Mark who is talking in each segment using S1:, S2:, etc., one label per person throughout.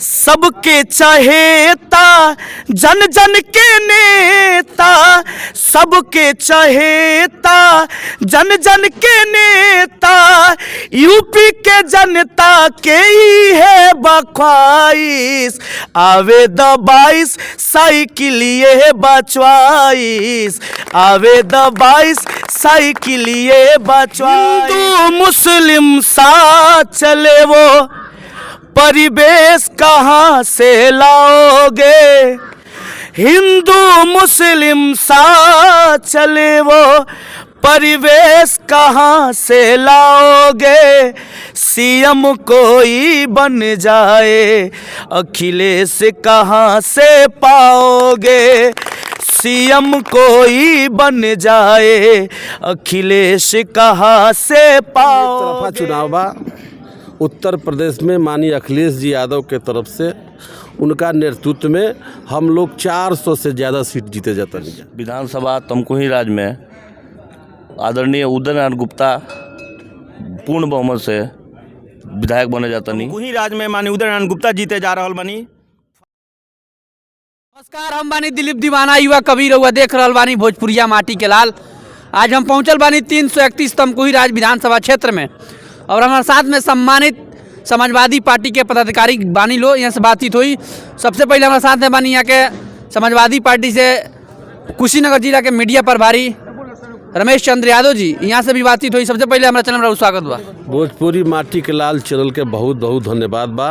S1: सबके चहेता, जन जन के नेता, सबके चहेता, जन जन के नेता, यूपी के जनता के ही है बख्वाइश, आवे द 22 साइकिलिए बचवाइश, आवे द 22 साइकिलिए बचवाइश। हिंदू मुस्लिम साथ चले वो परिवेश कहाँ से लाओगे, हिंदू मुस्लिम साथ चले वो परिवेश कहाँ से लाओगे, सीएम कोई बन जाए अखिलेश कहाँ से पाओगे, सीएम कोई बन जाए अखिलेश कहाँ से पाओगे।
S2: चुनाव बा उत्तर प्रदेश में माननीय अखिलेश जी यादव के तरफ से, उनका नेतृत्व में हम लोग 400 से ज़्यादा सीट जीते जाता नहीं।
S3: विधानसभा तमकुही राज में आदरणीय उदय नारायण गुप्ता पूर्ण बहुमत से विधायक बने जाता नहीं।
S1: तमकुही राज में माननीय उदय नारायण गुप्ता जीते जा रहल बानी।
S4: नमस्कार, हम बानी दिलीप दीवाना, युवा कवि रहुआ देख रहल बानी भोजपुरिया माटी के लाल। आज हम पहुंचल बानी 331 तमकुही राज विधानसभा क्षेत्र में और हमारे साथ में सम्मानित समाजवादी पार्टी के पदाधिकारी बानी लो, यहाँ से बातचीत हुई। सबसे पहले हमारे साथ में बानी यहाँ के समाजवादी पार्टी से कुशीनगर जिला के मीडिया प्रभारी रमेश चंद्र यादव जी, यहाँ से भी बातचीत हुई। सबसे पहले हमारा चैनल में स्वागत बा।
S2: भोजपुरी माटी के लाल चैनल के बहुत बहुत धन्यवाद बा।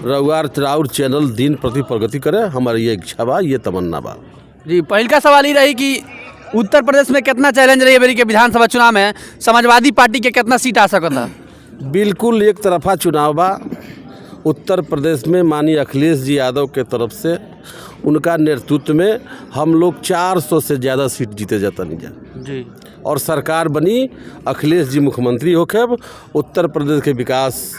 S2: राउर चैनल दिन प्रति प्रगति करे, हमारी ये इच्छा बा, ये तमन्ना बा
S4: जी। पहला सवाल ये रही कि उत्तर प्रदेश में कितना चैलेंज रही है के विधानसभा चुनाव में, समाजवादी पार्टी के कितना सीट आ सकता है?
S2: बिल्कुल एक तरफा चुनाव बा। उत्तर प्रदेश में माननीय अखिलेश जी यादव के तरफ से, उनका नेतृत्व में हम लोग 400 से ज़्यादा सीट जीते जाता नहीं
S4: जी,
S2: और सरकार बनी, अखिलेश जी मुख्यमंत्री होके उत्तर प्रदेश के विकास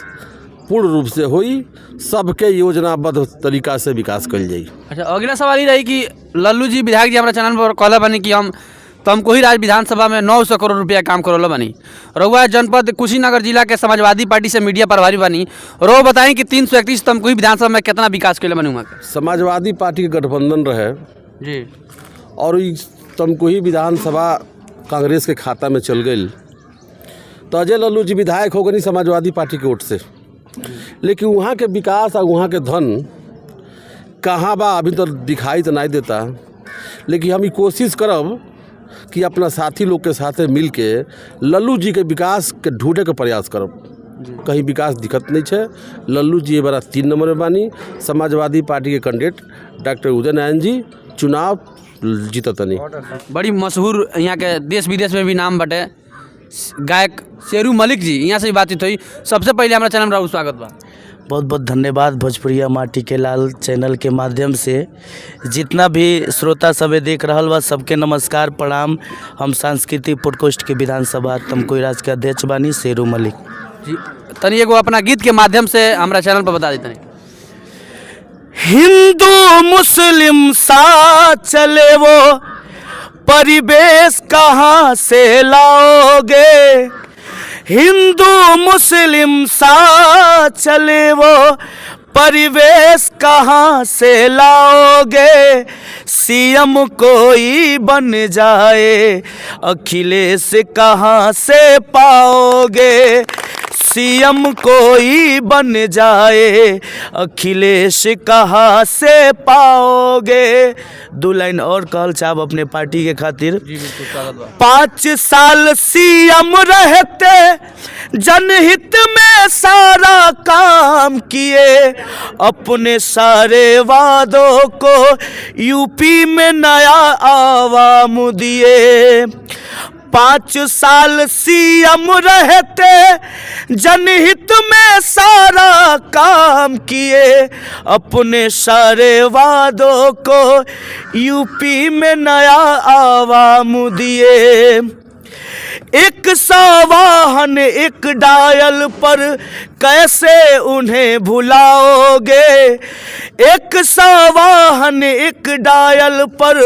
S2: पूर्ण रूप से होई, सबके योजनाबद्ध तरीका से विकास कल जाई।
S4: अच्छा, अगला सवाल ये रही कि लल्लू जी विधायक जी हमारे चैनल पर कहला बनी कि हम तमकुही राज विधानसभा में 900 करोड़ रुपया काम करोल बनी। रहुआ जनपद कुशीनगर जिला के समाजवादी पार्टी से मीडिया प्रभारी बनी, रो बताएं कि 331 तमकुही विधानसभा में कितना विकास के लिए बनी वहाँ के?
S2: समाजवादी पार्टी के गठबंधन रहे
S4: जी,
S2: और तमकुही विधानसभा कांग्रेस के खाता में चल गई, तो अजय लल्लू जी विधायक हो गई समाजवादी पार्टी के वोट से। लेकिन वहाँ के विकास और वहाँ के धन कहाँ बा अभी तो दिखाई तो नहीं देता। लेकिन हम कोशिश करब कि अपना साथी लोग के साथ मिल के लल्लू जी के विकास के ढूंढे के प्रयास करब। कहीं विकास दिखत नहीं है। लल्लू जी ये बार 3 नंबर में बानी। समाजवादी पार्टी के कैंडिडेट डॉक्टर उदय नारायण जी चुनाव जीतत नहीं।
S4: बड़ी मशहूर यहाँ के देश विदेश में भी नाम बटे गायक शेरू मलिक जी, यहाँ से भी बातचीत हुई। सबसे पहले हमारा चैनल में स्वागत बा।
S1: बहुत बहुत धन्यवाद। भोजपुरिया माटी के लाल चैनल के माध्यम से जितना भी श्रोता सभे देख रहा बा, सबके नमस्कार प्रणाम। हम सांस्कृतिक प्रकोष्ठ के विधानसभा तमकुही राज के अध्यक्ष बानी शेरू मलिक
S4: जी। तनी एगो अपना गीत के माध्यम से हमारा चैनल पर बता देते।
S1: हिंदू मुस्लिम साथ चले वो परिवेश कहाँ से लाओगे, हिंदू मुस्लिम साथ चले वो परिवेश कहाँ से लाओगे, सीएम कोई बन जाए अखिलेश कहाँ से पाओगे, सीएम कोई बन जाए अखिलेश कहाँ से पाओगे। 2 लाइन और कहल चाहब अपने पार्टी के खातिर। 5 साल सीएम रहते जनहित में सारा काम किए, अपने सारे वादों को यूपी में नया आवाम दिए। 5 साल सीएम रहते जनहित में सारा काम किए, अपने सारे वादों को यूपी में नया आवाम दिए। 100 वाहन 1 डायल पर कैसे उन्हें भुलाओगे, एक सावाहन एक डायल पर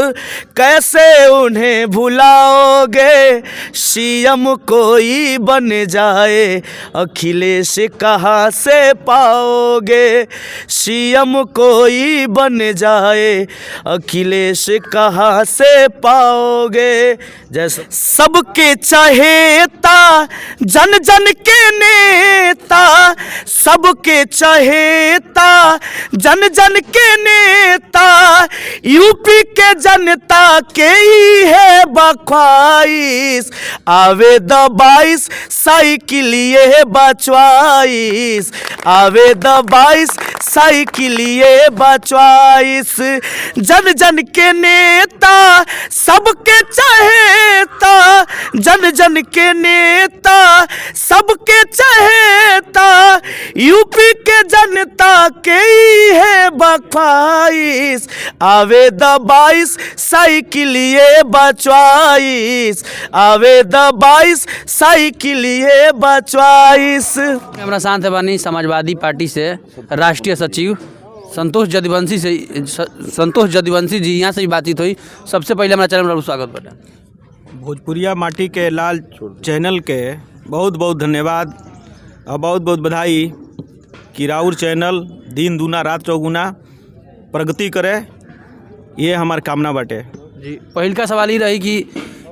S1: कैसे उन्हें भुलाओगे, सीएम कोई बन जाए अखिलेश कहाँ से पाओगे, सीएम कोई बन जाए अखिलेश कहाँ से पाओगे। जैसे सबके चहेता जन जन के नेता, सबके चहेता जन जन के नेता, यूपी के जनता के ही है बख्वाइश, आवे द 22 साइकिलिए बचवाइश, आवे द 22 साइकिलिए बचवाइश। जन जन के नेता सबके चहेता, जन जन के नेता सबके चहेता, यूपी के जनता के ही है बख्वाइश, आवे द 22 साइकिलिए बचवाइश, आवे द 22 साइकिलिए बचवाइश।
S4: हमारा साथ बानी समाजवादी पार्टी से राष्ट्रीय सचिव संतोष जदुवंशी जी, यहाँ से भी बातचीत हुई। सबसे पहले हमारा चैनल में स्वागत बता।
S5: भोजपुरिया माटी के लाल चैनल के बहुत बहुत धन्यवाद और बहुत बहुत बधाई कि राउर चैनल दिन दूना रात चौगुना प्रगति करे, ये हमार कामना बाटे
S4: जी। पहिल का सवाल ही रही कि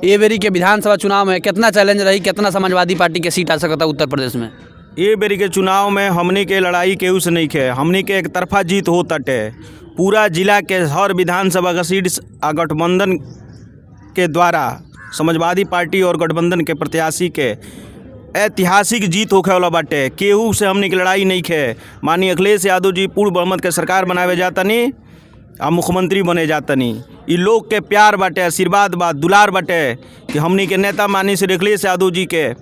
S4: ये बेरी के विधानसभा चुनाव में कितना चैलेंज रही, कितना समाजवादी पार्टी के सीट आ सकता उत्तर प्रदेश में?
S5: ये बेरी के चुनाव में हमनी के लड़ाई केहू से नहीं खे, हमनी के एक तरफा जीत हो तटे। पूरा जिला के हर विधानसभा का सीट गठबंधन के द्वारा समाजवादी पार्टी और गठबंधन के प्रत्याशी के ऐतिहासिक जीत होखे वाला बाटे। केहू से हमनी की लड़ाई नहीं खे। माननीय अखिलेश यादव जी पूर्ण बहुमत के सरकार बनावे जातनी आ मुख्यमंत्री बने जातनी। ई लोग के प्यार बाटे, आशीर्वाद बा, दुलार बाटे कि हमनी के नेता माननीय श्री अखिलेश यादव जी के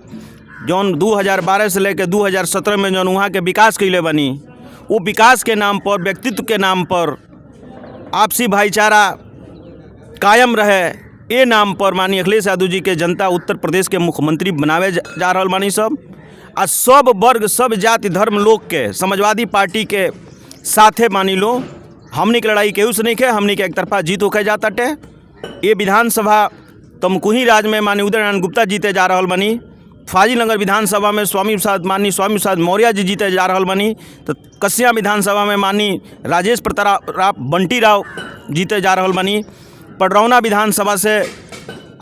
S5: जौन 2012 से लेकर 2017 में जौन वहाँ के विकास कैले बनी, वो विकास के नाम पर, व्यक्तित्व के नाम पर, आपसी भाईचारा कायम रहे, ये नाम पर माननीय अखिलेश यादव जी के जनता उत्तर प्रदेश के मुख्यमंत्री बनावे जा रहल बानी सब। आ सब वर्ग, सब जाति धर्म लोग के समाजवादी पार्टी के साथे मानी लो। हमनी के लड़ाई केहू से नहीं खे, हमनी के एक तरफा जीत होके जाताटे। ये विधानसभा तमकुही राज में माननीय उदय नारायण गुप्ता जीते जा रहल बानी। फाजिलनगर विधानसभा में माननीय स्वामी प्रसाद मौर्य जी जीते जा रहल बानी। तो कसिया विधानसभा में माननीय राजेश प्रताप बंटी राव जीते जा रहल बानी। पडरौना विधानसभा से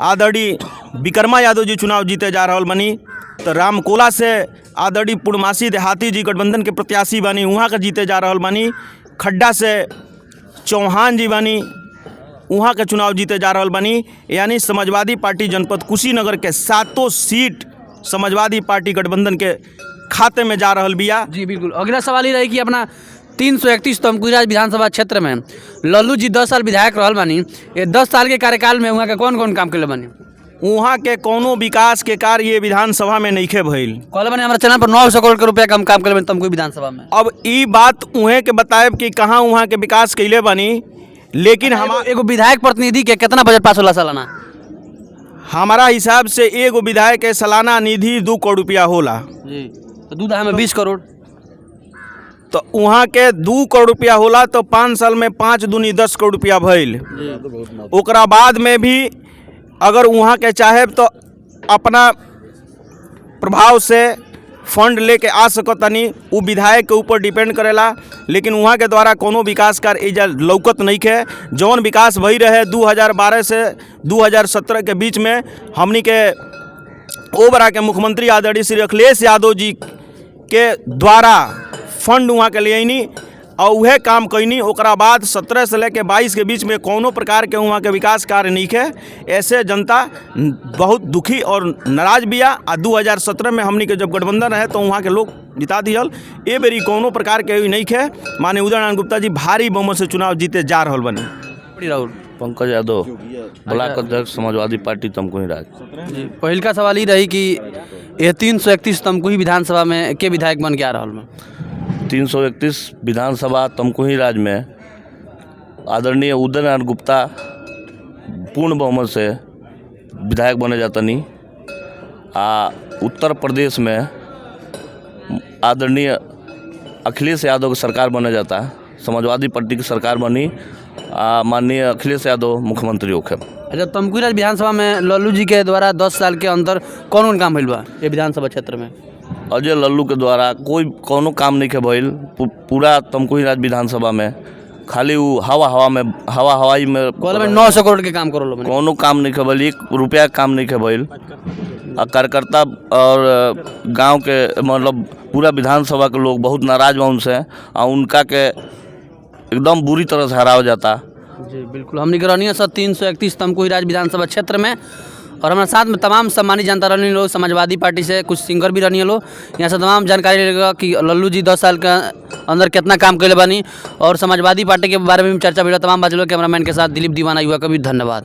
S5: आदरणीय विक्रमा यादव जी चुनाव जीते जा रहल बानी। तो रामकोला से आदरणीय पूर्णमासी देहाती जी गठबंधन के प्रत्याशी बानी, वहाँ का जीते जा रहल बानी। खड्डा से चौहान जी बानी, वहाँ के चुनाव जीते जा रहल बानी। यानी समाजवादी पार्टी जनपद कुशीनगर के 7 सीट समाजवादी पार्टी गठबंधन के खाते में जा रहल बिया।
S4: जी बिल्कुल। अगला सवाल ही रही कि अपना 331 तमकुही राज विधानसभा क्षेत्र में लल्लू जी 10 साल विधायक रहल बानी। ये 10 साल के कार्यकाल में वहाँ के कौन कौन काम कैले बानी?
S5: वहाँ के कोनो विकास के कार्य ये विधानसभा में नइखे भइल।
S4: कहले बानी हमारे चैनल पर 900 करोड़ के रुपया काम कैले बानी तमकुही विधानसभा में।
S5: अब ई बात उहे के बताएब कि कहाँ वहाँ के विकास कैले बानी, लेकिन
S4: एगो विधायक प्रतिनिधि के कितना बजट पास होला सालाना?
S5: हमारा हिसाब से एगो विधायक के सालाना निधि 2 करोड़ रुपया होला।
S4: जी, तो 2 दहा में 20 करोड़।
S5: तो वहाँ के 2 करोड़ रुपया होला तो 5 साल में 5 दूनी 10 करोड़ रुपया भइल। ओकरा बाद में भी अगर वहाँ के चाहे तो अपना प्रभाव से फंड लेके आ सकतनी, वो विधायक के ऊपर डिपेंड करेला। लेकिन वहाँ के द्वारा कोनो विकास कार्य एजा लौकत नहीं है। जौन विकास भई रहे 2012 से 2017 के बीच में हमनी के ओबरा के मुख्यमंत्री आदरणीय श्री अखिलेश यादव जी के द्वारा फंड वहाँ के लिए और वह काम कैनी। ओकरा बाद 17 से लेकर 22 के बीच में कोनो प्रकार के वहाँ के विकास कार्य नहीं है। ऐसे जनता बहुत दुखी और नाराज बिया। आ 2017 में हमनी के जब गठबंधन रहे तो वहाँ के लोग जिता दियल। ए बेरी कोनो प्रकार के नहीं है। माननीय उदय नारायण गुप्ता जी भारी बहुमत से चुनाव जीते जा रहल बनी।
S4: राहुल
S3: पंकज यादव, ब्लॉक अध्यक्ष समाजवादी पार्टी तमकुही राज।
S4: जी, पहिल का सवाल ही रही कि ये 331 तमकुही विधानसभा में के विधायक बन के आ रहल में?
S3: 331 विधानसभा तमकुही राज में आदरणीय उदय नारायण गुप्ता पूर्ण बहुमत से विधायक बने जातनी। उत्तर प्रदेश में आदरणीय अखिलेश यादव की सरकार बने जाता। समाजवादी पार्टी की सरकार बनी, माननीय अखिलेश यादव मुख्यमंत्री होखे।
S4: अच्छा, तमकुही राज विधानसभा में लल्लू जी के द्वारा 10 साल के अंदर कौन कौन काम भइल बा ये विधानसभा क्षेत्र में?
S3: अजय लल्लू के द्वारा कोई कोनो काम नहीं के भइल। पूरा तमकुही राज विधानसभा में खाली वो हवाई में
S4: कॉल में 900 करोड़ के काम करो मैंने।
S3: कोनो काम नहीं के भइल, 1 रुपया काम नहीं के भइल। कार्यकर्ता और गांव के मतलब पूरा विधानसभा के लोग बहुत नाराज बा उनसे, और उनका के एकदम बुरी तरह से हराया जाता।
S4: जी बिल्कुल, हमने रहनी सर 331 तमकुही राज विधानसभा क्षेत्र में, और हमारे साथ में तमाम सम्मानित जनता रहनी लोग, समाजवादी पार्टी से कुछ सिंगर भी रहनी लोग। यहाँ से तमाम जानकारी लेगा कि लल्लू जी 10 साल के अंदर कितना काम कैले बानी, और समाजवादी पार्टी के बारे में भी चर्चा भी। तमाम बात लोग कैमरामैन के साथ दिलीप दीवाना, युवा कवि, धन्यवाद।